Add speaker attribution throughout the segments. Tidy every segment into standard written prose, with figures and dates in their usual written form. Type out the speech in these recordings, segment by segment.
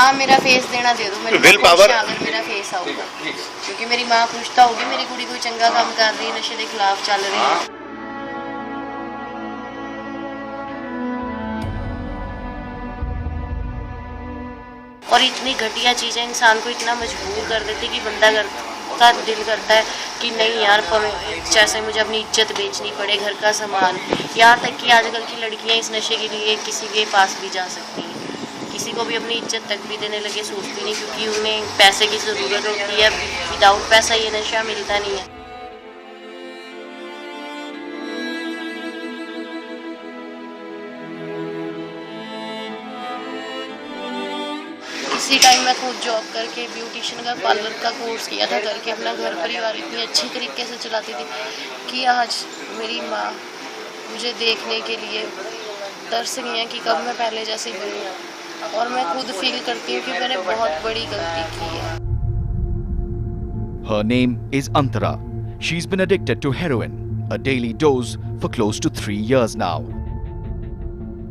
Speaker 1: हाँ मेरा फेस देना दे दो, मेरी
Speaker 2: विल पावर
Speaker 1: अगर मेरा फेस आऊगा, क्योंकि मेरी माँ खुश तो होगी मेरी कुड़ी कोई चंगा काम कर रही है, नशे के खिलाफ चल रही है। और इतनी घटिया चीज़ें इंसान को इतना मजबूर कर देती कि बंदा का दिल करता है कि नहीं यार, जैसे मुझे अपनी इज्जत बेचनी पड़े, घर का सामान, यहाँ तक कि आजकल की लड़कियाँ इस नशे के लिए किसी के पास भी जा सकती हैं, किसी को भी अपनी इज्जत तक भी देने लगे सोचती नहीं, क्योंकि उन्हें पैसे की ज़रूरत होती है। विदाउट पैसा ये नशा मिलता नहीं है। इसी टाइम मैं खुद जॉब करके ब्यूटिशियन का पार्लर का कोर्स किया था, करके अपना घर परिवार इतनी अच्छी तरीके से चलाती थी कि आज मेरी माँ मुझे देखने के लिए तरस गई है कि कब मैं पहले जैसी बनूं, और मैं खुद फील करती हूँ कि मैंने बहुत बड़ी गलती की है।
Speaker 3: Her name is Antara. She's been addicted to heroin, a daily dose, for close to 3 years now.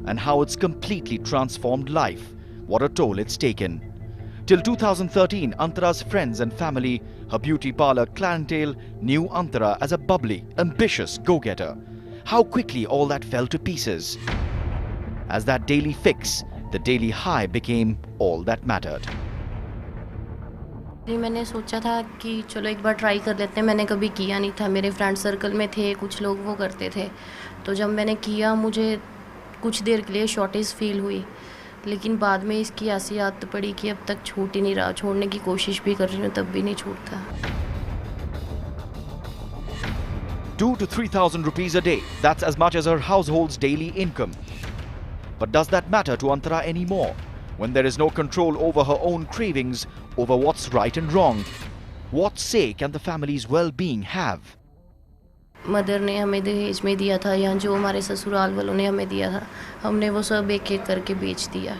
Speaker 3: And how it's completely transformed life. What a toll it's taken. Till 2013, Antara's friends and family, her beauty parlor clientele, knew Antara as a bubbly, ambitious go-getter. How quickly all that fell to pieces. As that daily fix, the daily high became all that mattered.
Speaker 1: मैंने सोचा था कि चलो एक बार try कर लेते हैं, मैंने कभी किया नहीं था, मेरे फ्रेंड सर्कल में थे कुछ लोग वो करते थे, तो जब मैंने किया मुझे कुछ देर के लिए शॉर्टेज फील हुई, लेकिन बाद में इसकी ऐसी आदत पड़ी कि अब तक छूट ही नहीं रहा, छोड़ने की कोशिश भी कर रही हूँ तब भी नहीं छूटता।
Speaker 3: 2 to 3,000 rupees a day, that's as much as her household's daily income. But does that matter to Antara anymore? When there is no control over her own cravings, over what's right and wrong, what say can the family's well-being have?
Speaker 1: Mother ने हमें दहेज में दिया था, या जो हमारे ससुराल वालों ने हमें दिया था, हमने वो सब एक एक करके बेच दिया।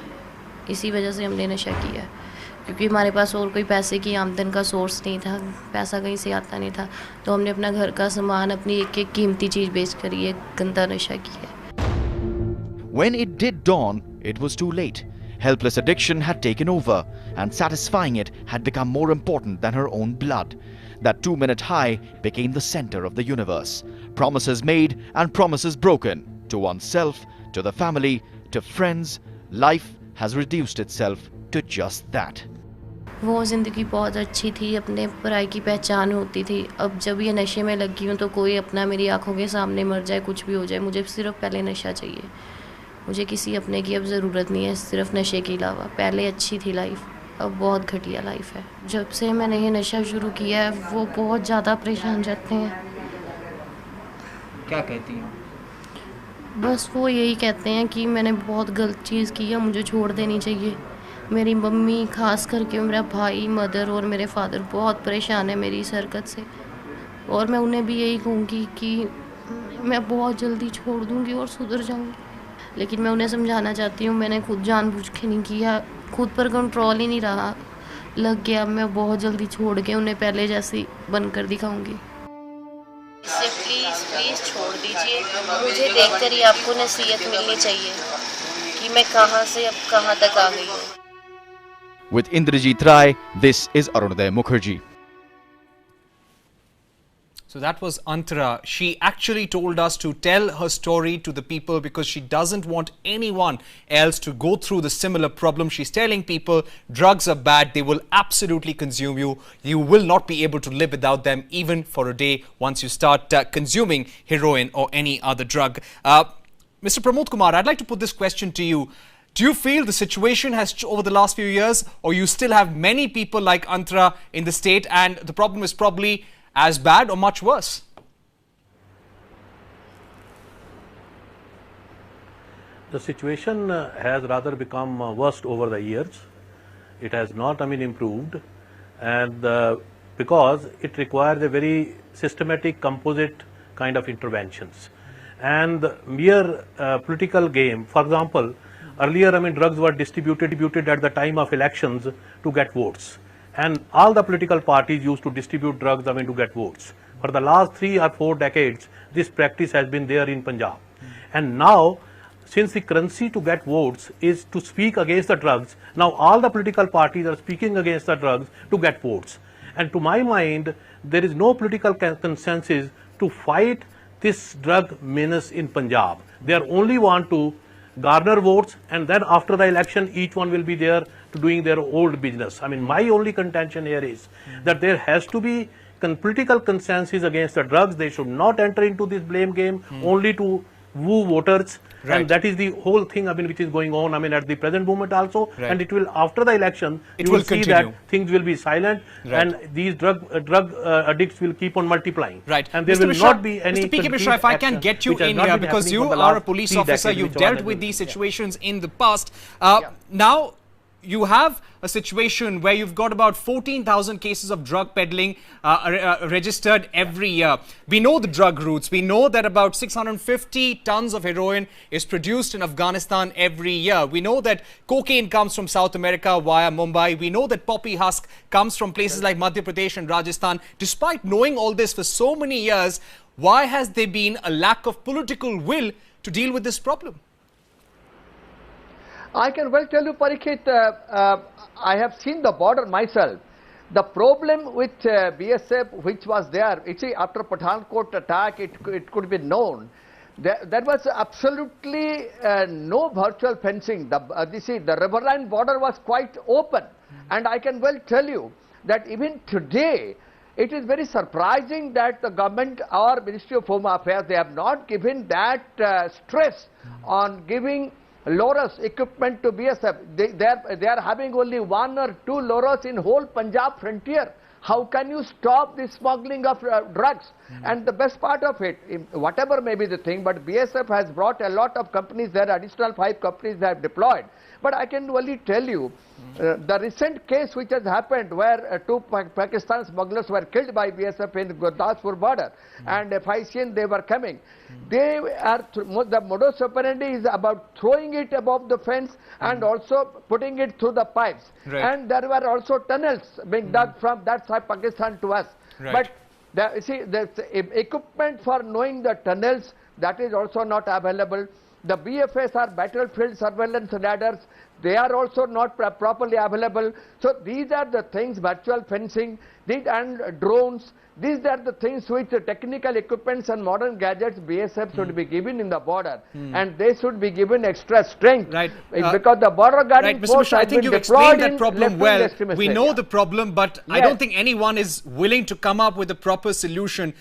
Speaker 1: इसी वजह से हमने नशा किया, क्योंकि हमारे पास और कोई पैसे की आमदन का सोर्स नहीं था, पैसा कहीं से आता नहीं था, तो हमने अपना घर का सामान, अपनी एक एक कीमती चीज़ बेच कर ये गंदा नशा किया।
Speaker 3: When it did dawn, it was too late. Helpless addiction had taken over, and satisfying it had become more important than her own blood. That 2-minute high became the center of the universe. Promises made and promises broken. To oneself, to the family, to friends, life has reduced itself to just that.
Speaker 1: वो ज़िंदगी बहुत अच्छी थी, अपने पराई की पहचान होती थी। अब जब ये नशे में लगी हूँ तो कोई अपना मेरी आंखों के सामने मर जाए, कुछ भी हो जाए, मुझे सिर्फ पहले नशा चाहिए। मुझे किसी अपने की अब ज़रूरत नहीं है, सिर्फ नशे के अलावा। पहले अच्छी थी लाइफ, अब बहुत घटिया लाइफ है। जब से मैंने ये नशा शुरू किया है वो बहुत ज़्यादा परेशान रहते हैं।
Speaker 4: क्या कहती हैं?
Speaker 1: बस वो यही कहते हैं कि मैंने बहुत गलत चीज़ की है, मुझे छोड़ देनी चाहिए। मेरी मम्मी, खास करके मेरा भाई, मदर और मेरे फादर बहुत परेशान है मेरी इस हरकत से, और मैं उन्हें भी यही कहूँगी कि मैं बहुत जल्दी छोड़ दूँगी और सुधर जाऊँगी। लेकिन मैं उन्हें समझाना चाहती हूँ, मैंने खुद जानबूझ के नहीं किया, खुद पर कंट्रोल ही नहीं रहा, लग गया। मैं बहुत जल्दी छोड़ के उन्हें पहले जैसी बनकर दिखाऊंगी। इसे प्लीज़ प्लीज़ छोड़ दीजिए, मुझे देखकर ही आपको नसीहत मिलनी चाहिए कि मैं कहाँ से अब कहाँ तक आ गई हूँ।
Speaker 3: With Indrajit Rai, this is Arunodaya Mukherjee.
Speaker 5: So that was Antara. She actually told us to tell her story to the people because she doesn't want anyone else to go through the similar problem. She's telling people drugs are bad. They will absolutely consume you. You will not be able to live without them even for a day once you start consuming heroin or any other drug. Mr. Pramod Kumar, I'd like to put this question to you. Do you feel the situation has over the last few years, or you still have many people like Antara in the state and the problem is probably as bad or much worse?
Speaker 6: The situation has rather become worse over the years. It has not, improved, and because it requires a very systematic, composite kind of interventions. And the mere political game, for example, earlier, drugs were distributed at the time of elections to get votes. And all the political parties used to distribute drugs, to get votes. For the last 3 or 4 decades, this practice has been there in Punjab. And now, since the currency to get votes is to speak against the drugs, now all the political parties are speaking against the drugs to get votes. And to my mind, there is no political consensus to fight this drug menace in Punjab. They are only want to garner votes, and then after the election, each one will be there to doing their old business. I mean, my only contention here is that there has to be political consensus against the drugs. They should not enter into this blame game only to woo voters.
Speaker 5: Right.
Speaker 6: And that is the whole thing, I mean, which is going on, I mean, at the present moment also.
Speaker 5: Right.
Speaker 6: And it will, after the election,
Speaker 5: It
Speaker 6: you
Speaker 5: will
Speaker 6: will see
Speaker 5: continue.
Speaker 6: that things will be silent,
Speaker 5: Right.
Speaker 6: and these drug addicts will keep on multiplying.
Speaker 5: Right.
Speaker 6: And there
Speaker 5: Mr.
Speaker 6: will
Speaker 5: Mishra,
Speaker 6: not be any
Speaker 5: Mr. P.K. Mishra,
Speaker 6: concrete
Speaker 5: if I can
Speaker 6: action
Speaker 5: get you
Speaker 6: which has
Speaker 5: in
Speaker 6: not
Speaker 5: here,
Speaker 6: been
Speaker 5: because
Speaker 6: happening
Speaker 5: you
Speaker 6: for the
Speaker 5: are a
Speaker 6: last
Speaker 5: police
Speaker 6: 3
Speaker 5: officer,
Speaker 6: decades,
Speaker 5: you've
Speaker 6: which
Speaker 5: dealt
Speaker 6: are
Speaker 5: with
Speaker 6: happening.
Speaker 5: these situations in the past. Now, you have a situation where you've got about 14,000 cases of drug peddling registered every year. We know the drug routes. We know that about 650 tons of heroin is produced in Afghanistan every year. We know that cocaine comes from South America via Mumbai. We know that poppy husk comes from places like Madhya Pradesh and Rajasthan. Despite knowing all this for so many years, why has there been a lack of political will to deal with this problem?
Speaker 2: I can well tell you, Parikshit, I have seen the border myself. The problem with BSF, which was there, you see, after Pathankot attack, it could be known. There was absolutely no virtual fencing. The riverine border was quite open. And I can well tell you that even today, it is very surprising that the government or Ministry of Home Affairs, they have not given that stress on giving Loras equipment to BSF. They are having only 1 or 2 Loras in whole Punjab frontier. How can you stop the smuggling of drugs? And the best part of it, whatever may be the thing, but BSF has brought a lot of companies there, additional 5 companies they have deployed. But I can only tell you, the recent case which has happened where 2 Pakistan smugglers were killed by BSF in Gurdaspur border, and FICN they were coming. They are, the modus operandi is about throwing it above the fence and also putting it through the pipes.
Speaker 5: Right.
Speaker 2: And there were also tunnels being dug from that side Pakistan to us.
Speaker 5: Right.
Speaker 2: But you see, the equipment for knowing the tunnels, that is also not available. The BFS are battlefield surveillance radars. They are also not properly available. So these are the things, virtual fencing, and drones. These are the things which the technical equipments and modern gadgets BSF should be given in the border. And they should be given extra strength.
Speaker 5: Right.
Speaker 2: Because the border guarding
Speaker 5: Right, Mr.
Speaker 2: force
Speaker 5: Mishra, I
Speaker 2: has
Speaker 5: think
Speaker 2: been
Speaker 5: you've
Speaker 2: deployed
Speaker 5: explained that
Speaker 2: in
Speaker 5: problem
Speaker 2: left-wing
Speaker 5: well.
Speaker 2: extremist
Speaker 5: We know
Speaker 2: area.
Speaker 5: the problem, but I
Speaker 2: Yes.
Speaker 5: don't think anyone is willing to come up with a proper solution.